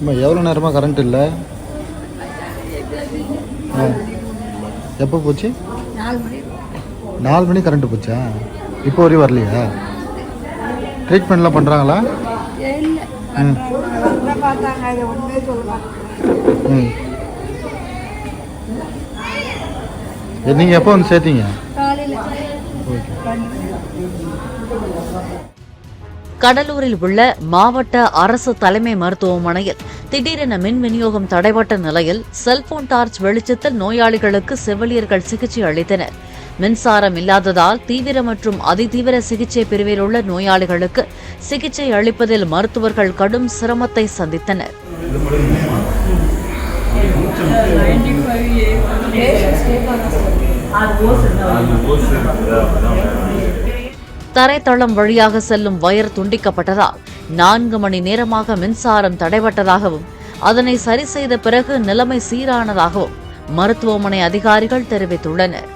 எவ்வளோ நேரமாக கரண்ட் இல்லை? எப்போ போச்சு? 4 மணி கரண்ட்டு போச்சா? இப்போ வரையும் வரலையா? ட்ரீட்மெண்ட்லாம் பண்ணுறாங்களா? நீங்கள் எப்போ வந்து சேர்த்தீங்க? கடலூரில் உள்ள மாவட்ட அரசு தலைமை மருத்துவமனையில் திடீரென மின் விநியோகம் தடைபட்ட நிலையில் செல்போன் டார்ச் வெளிச்சத்தில் நோயாளிகளுக்கு செவிலியர்கள் சிகிச்சை அளித்தனர். மின்சாரம் இல்லாததால் தீவிர மற்றும் அதிதீவிர சிகிச்சை பிரிவில் உள்ள நோயாளிகளுக்கு சிகிச்சை அளிப்பதில் மருத்துவர்கள் கடும் சிரமத்தை சந்தித்தனர். தரைத்தளம் வழியாக செல்லும் வயர் துண்டிக்கப்பட்டதால் 4 மணி நேரமாக மின்சாரம் தடைபட்டதாகவும் அதனை சரி செய்த பிறகு நிலைமை சீரானதாகவும் மருத்துவமனை அதிகாரிகள் தெரிவித்துள்ளனர்.